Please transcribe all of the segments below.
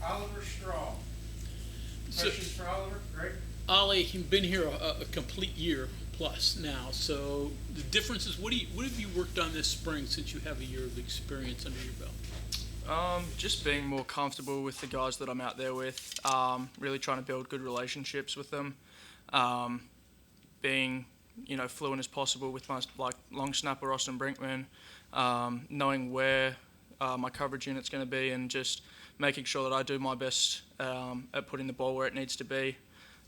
Oliver Straw. Questions for Oliver? Greg? Ollie, you've been here a complete year plus now. So the difference is, what have you worked on this spring since you have a year of experience under your belt? Just being more comfortable with the guys that I'm out there with. Really trying to build good relationships with them. Being fluent as possible with my long snapper Austin Brinkman. Knowing where my coverage unit's going to be, and just making sure that I do my best at putting the ball where it needs to be,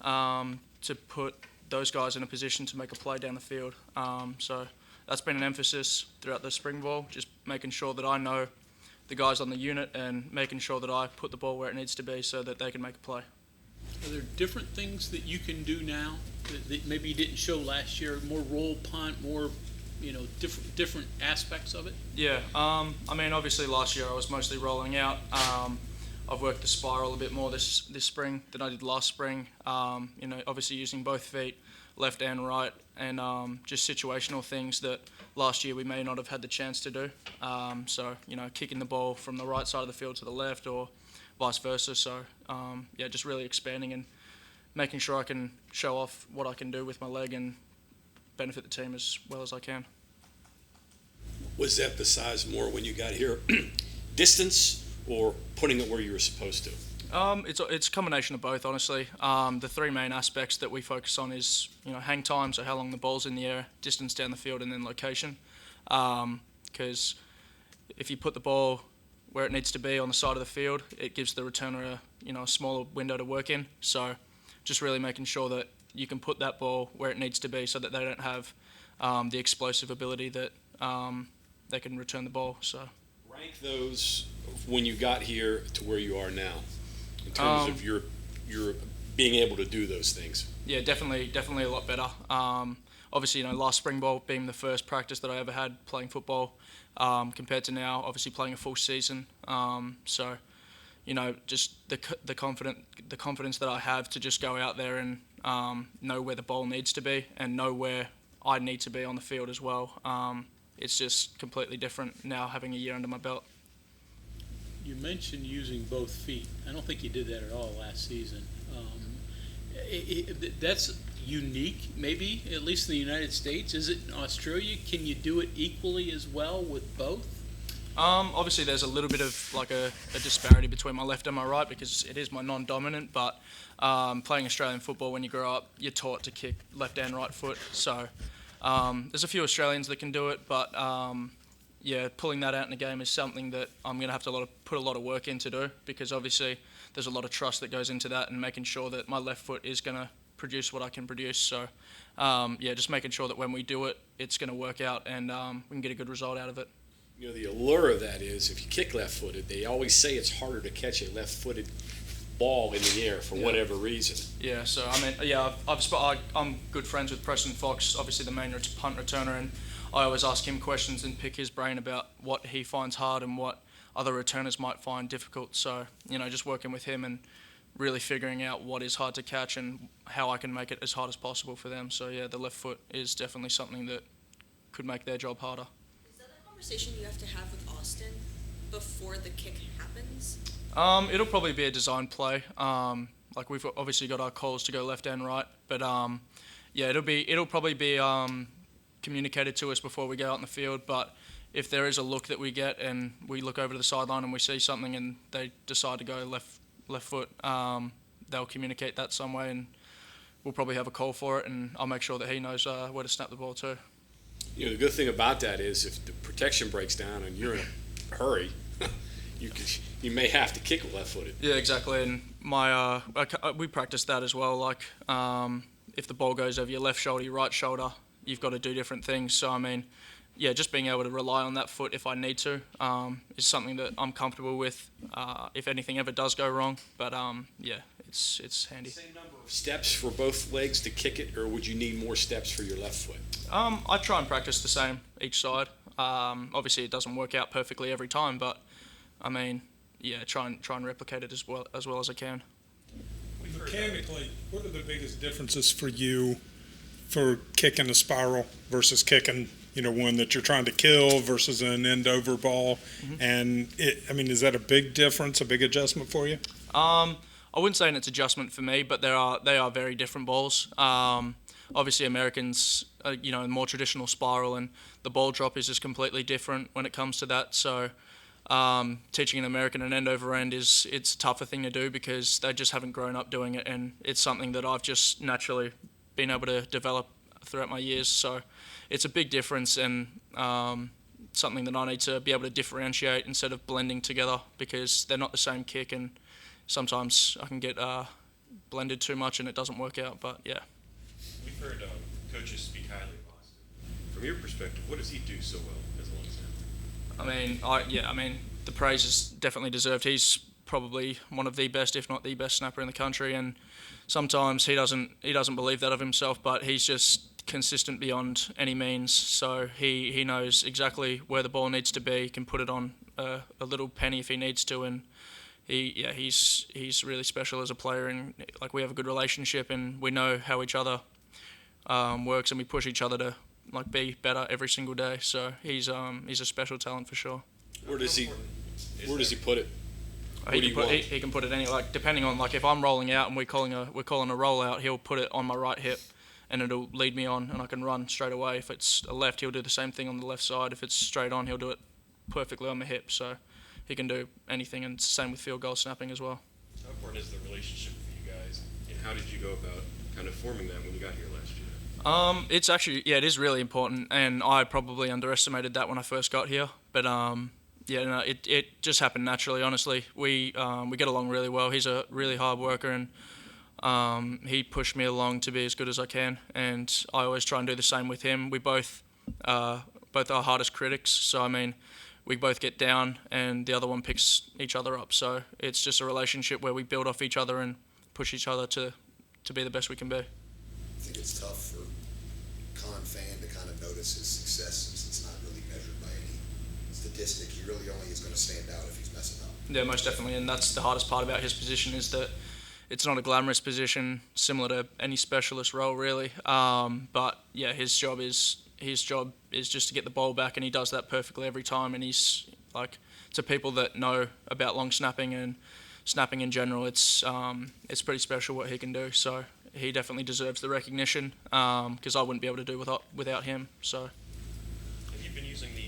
to put those guys in a position to make a play down the field. So that's been an emphasis throughout the spring ball, just making sure that I know the guys on the unit and making sure that I put the ball where it needs to be so that they can make a play. Are there different things that you can do now that maybe you didn't show last year? More roll, punt, more, different aspects of it? Yeah, obviously last year I was mostly rolling out. I've worked the spiral a bit more this spring than I did last spring. Obviously using both feet, left and right, and just situational things that last year we may not have had the chance to do. So kicking the ball from the right side of the field to the left, or vice versa. So just really expanding and making sure I can show off what I can do with my leg and benefit the team as well as I can. Was that besides more when you got here, distance or putting it where you were supposed to? It's a combination of both, honestly. The three main aspects that we focus on is hang time, so how long the ball's in the air, distance down the field, and then location. Because if you put the ball where it needs to be on the side of the field, it gives the returner a smaller window to work in. So just really making sure that you can put that ball where it needs to be so that they don't have the explosive ability that they can return the ball. So rank those when you got here to where you are now in terms of your being able to do those things. Yeah, definitely a lot better. Obviously, last spring ball being the first practice that I ever had playing football, compared to now, obviously playing a full season. So just the confidence that I have to just go out there and know where the ball needs to be and know where I need to be on the field as well. It's just completely different now having a year under my belt. You mentioned using both feet. I don't think you did that at all last season. That's unique, maybe, at least in the United States. Is it in Australia? Can you do it equally as well with both? Obviously, there's a little bit of a disparity between my left and my right because it is my non-dominant. But playing Australian football, when you grow up, you're taught to kick left and right foot. So there's a few Australians that can do it, but pulling that out in the game is something that I'm going to have to put a lot of work in to do, because obviously there's a lot of trust that goes into that and making sure that my left foot is going to produce what I can produce. So just making sure that when we do it, it's going to work out and we can get a good result out of it. The allure of that is if you kick left-footed, they always say it's harder to catch a left-footed ball in the air for whatever reason. Yeah, so I'm good friends with Preston Fox, obviously the main punt returner, and I always ask him questions and pick his brain about what he finds hard and what other returners might find difficult. So, just working with him and really figuring out what is hard to catch and how I can make it as hard as possible for them. So, the left foot is definitely something that could make their job harder. Is that a conversation you have to have with Austin before the kick happens? It'll probably be a design play. We've obviously got our calls to go left and right, but it'll probably be communicated to us before we go out in the field. But if there is a look that we get and we look over to the sideline and we see something and they decide to go left foot, they'll communicate that some way, and we'll probably have a call for it, and I'll make sure that he knows where to snap the ball too. The good thing about that is if the protection breaks down and you're in a hurry, you may have to kick it left-footed. Yeah, exactly. And we practice that as well. If the ball goes over your left shoulder, your right shoulder, you've got to do different things. So just being able to rely on that foot if I need to is something that I'm comfortable with. If anything ever does go wrong, but it's handy. Same number of steps for both legs to kick it, or would you need more steps for your left foot? I try and practice the same each side. Obviously, it doesn't work out perfectly every time, but try and replicate it as well as I can. Mechanically, what are the biggest differences for you for kicking a spiral versus kicking, one that you're trying to kill versus an end over ball? Mm-hmm. And is that a big difference, a big adjustment for you? I wouldn't say it's adjustment for me, but they are very different balls. Obviously, Americans, more traditional spiral, and the ball drop is just completely different when it comes to that. So, teaching an American an end over end it's a tougher thing to do because they just haven't grown up doing it, and it's something that I've just naturally been able to develop throughout my years. So, it's a big difference, and something that I need to be able to differentiate instead of blending together because they're not the same kick, and sometimes I can get blended too much and it doesn't work out. But yeah. We've heard coaches speak highly of Austin. From your perspective, what does he do so well as a long snapper? I mean, the praise is definitely deserved. He's probably one of the best, if not the best snapper in the country, and sometimes he doesn't believe that of himself, but he's just consistent beyond any means. So he knows exactly where the ball needs to be. He can put it on a little penny if he needs to, and he's really special as a player, and like we have a good relationship, and we know how each other works, and we push each other to be better every single day. So he's a special talent for sure. Where does he put it? He can put it any depending on if I'm rolling out and we're calling a rollout, he'll put it on my right hip, and it'll lead me on, and I can run straight away. If it's a left, he'll do the same thing on the left side. If it's straight on, he'll do it perfectly on the hip. So he can do anything, and same with field goal snapping as well. How important is the relationship for you guys, and how did you go about kind of forming that when you got here last year? It's actually, it is really important, and I probably underestimated that when I first got here. But it just happened naturally. Honestly, we get along really well. He's a really hard worker, and he pushed me along to be as good as I can, and I always try and do the same with him. We both are hardest critics, so I mean, we both get down, and the other one picks each other up. So it's just a relationship where we build off each other and push each other to be the best we can be. I think it's tough for Con fan to kind of notice his success since it's not really measured by any statistic. He really only is going to stand out if he's messing up. Yeah, most definitely, and that's the hardest part about his position is that it's not a glamorous position, similar to any specialist role really. But yeah, his job is just to get the ball back, and he does that perfectly every time. And he's to people that know about long snapping and snapping in general, it's pretty special what he can do. So he definitely deserves the recognition because I wouldn't be able to do without him. So. Have you been using the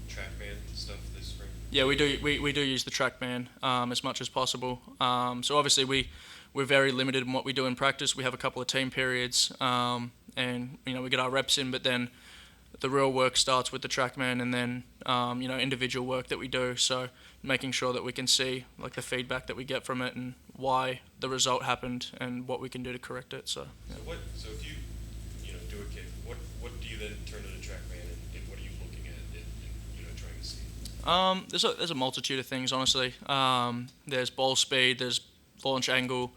TrackMan stuff this spring? Yeah, we do use the TrackMan as much as possible. So obviously we're very limited in what we do in practice. We have a couple of team periods, and we get our reps in, but then the real work starts with the TrackMan, and then individual work that we do. So making sure that we can see the feedback that we get from it and why the result happened and what we can do to correct it. So. Yeah. So if you do a kick, what do you then turn to the TrackMan, and what are you looking at and trying to see? There's a multitude of things, honestly. There's ball speed, there's launch angle,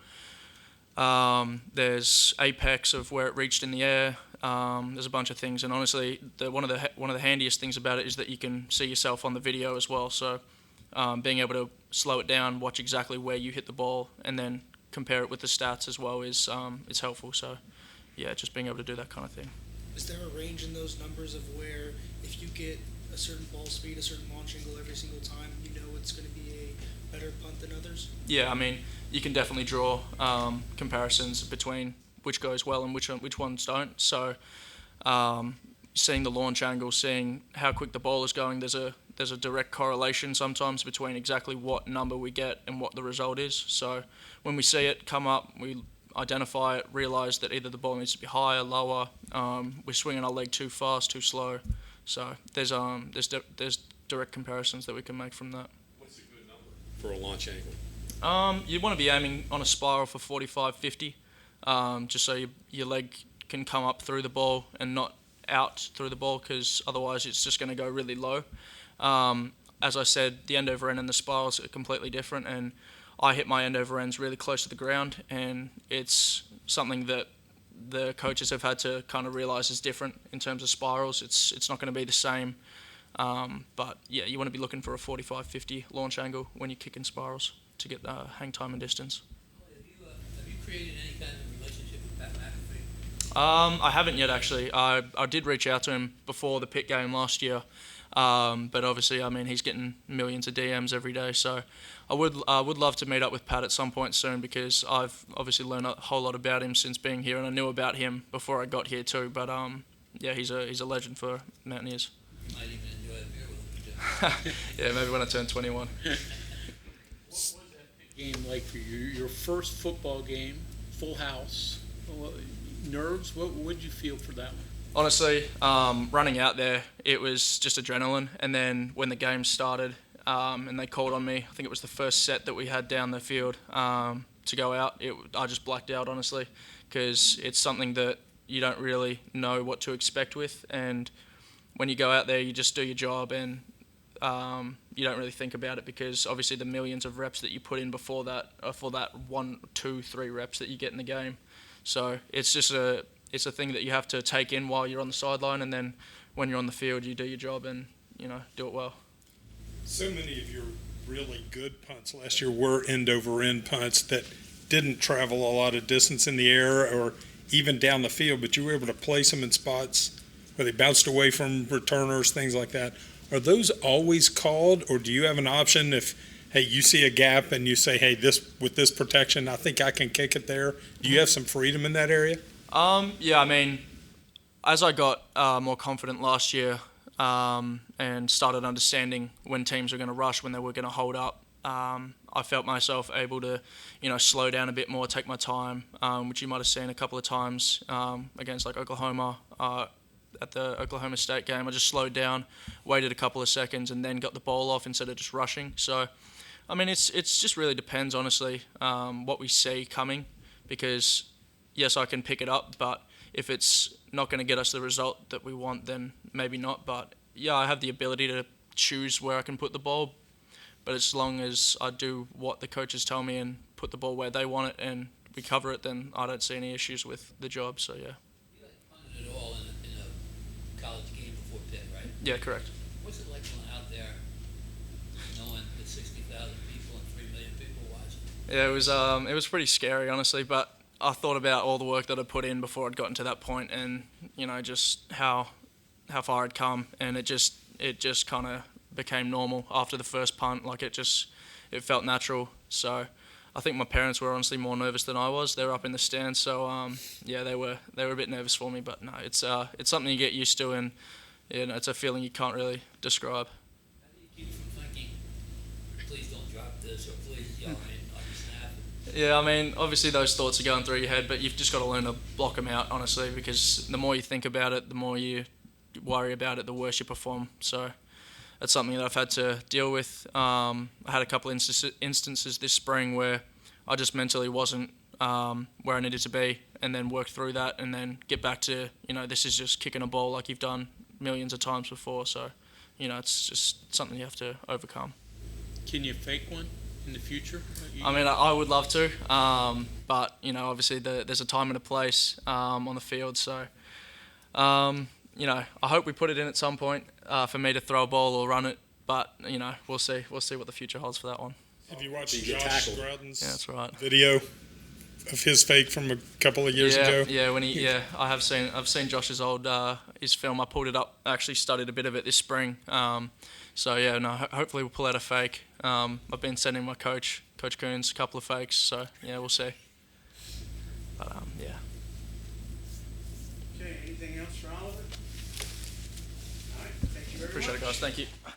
there's apex of where it reached in the air. There's a bunch of things, and honestly, one of the handiest things about it is that you can see yourself on the video as well. So being able to slow it down, watch exactly where you hit the ball, and then compare it with the stats as well is helpful. So yeah, just being able to do that kind of thing. Is there a range in those numbers of where if you get a certain ball speed, a certain launch angle every single time, it's going to be a better punt than others? Yeah, I mean, you can definitely draw comparisons between which goes well and which ones don't. So seeing the launch angle, seeing how quick the ball is going, there's a direct correlation sometimes between exactly what number we get and what the result is. So when we see it come up, we identify it, realize that either the ball needs to be higher, lower, we're swinging our leg too fast, too slow. So there's direct comparisons that we can make from that. What's a good number for a launch angle? You want to be aiming on a spiral for 45, 50, just so your leg can come up through the ball and not out through the ball, because otherwise it's just going to go really low. As I said, the end over end and the spirals are completely different, and I hit my end over ends really close to the ground, and it's something that the coaches have had to kind of realize is different in terms of spirals. It's not going to be the same, but yeah, you want to be looking for a 45, 50 launch angle when you're kicking spirals to get hang time and distance. Have you created any kind of relationship with Pat McAfee? I haven't yet, actually. I did reach out to him before the pit game last year, But obviously, I mean, he's getting millions of DMs every day. So I would love to meet up with Pat at some point soon, because I've obviously learned a whole lot about him since being here, and I knew about him before I got here too. But yeah, he's a legend for Mountaineers. You might even enjoy a beer with him. Yeah, maybe when I turn 21. What was that game like for you? Your first football game, full house, nerves? What did you feel for that one? Honestly, running out there, it was just adrenaline. And then when the game started and they called on me, I think it was the first set that we had down the field to go out, I just blacked out, honestly, because it's something that you don't really know what to expect with. And when you go out there, you just do your job, and you don't really think about it, because obviously the millions of reps that you put in before that are for that 1, 2, 3 reps that you get in the game. So it's just a thing that you have to take in while you're on the sideline, and then when you're on the field, you do your job and, do it well. So many of your really good punts last year were end-over-end punts that didn't travel a lot of distance in the air or even down the field, but you were able to place them in spots where they bounced away from returners, things like that. Are those always called, or do you have an option if, hey, you see a gap and you say, hey, with this protection, I think I can kick it there? Do you have some freedom in that area? Yeah, I mean, as I got more confident last year and started understanding when teams were going to rush, when they were going to hold up, I felt myself able to, slow down a bit more, take my time, which you might have seen a couple of times against like Oklahoma at the Oklahoma State game. I just slowed down, waited a couple of seconds, and then got the ball off instead of just rushing. So, I mean, it's just really depends, honestly, what we see coming, because yes, I can pick it up, but if it's not going to get us the result that we want, then maybe not. But yeah, I have the ability to choose where I can put the ball, but as long as I do what the coaches tell me and put the ball where they want it and we cover it, then I don't see any issues with the job. So yeah. You like punted it all in a college game before Pitt, right? Yeah, correct. What's it like going out there knowing that 60,000 people and 3 million people watching? Yeah, it was pretty scary, honestly, but I thought about all the work that I'd put in before I'd gotten to that point, and just how far I'd come, and it just kind of became normal after the first punt. Like it felt natural. So I think my parents were honestly more nervous than I was. They were up in the stands, so yeah, they were a bit nervous for me. But no, it's something you get used to, and it's a feeling you can't really describe. How do you keep from thinking, please don't drop this, or please yell on your snap? Yeah, I mean, obviously those thoughts are going through your head, but you've just got to learn to block them out, honestly, because the more you think about it, the more you worry about it, the worse you perform. So that's something that I've had to deal with. I had a couple instances this spring where I just mentally wasn't where I needed to be, and then work through that, and then get back to, this is just kicking a ball like you've done millions of times before. So, it's just something you have to overcome. Can you fake one in the future? I mean, I would love to, but obviously there's a time and a place on the field. So, I hope we put it in at some point for me to throw a ball or run it. But we'll see. We'll see what the future holds for that one. Have you watched So you get Josh tackled. Grouden's Yeah, that's right. video of his fake from a couple of years ago? Yeah, I've seen Josh's old his film. I pulled it up. I actually studied a bit of it this spring. So yeah, no. Hopefully we'll pull out a fake. I've been sending my Coach Coons, a couple of fakes. So yeah, we'll see. But yeah. Okay, anything else for Oliver? All right, thank you very much. Appreciate it, guys. Thank you.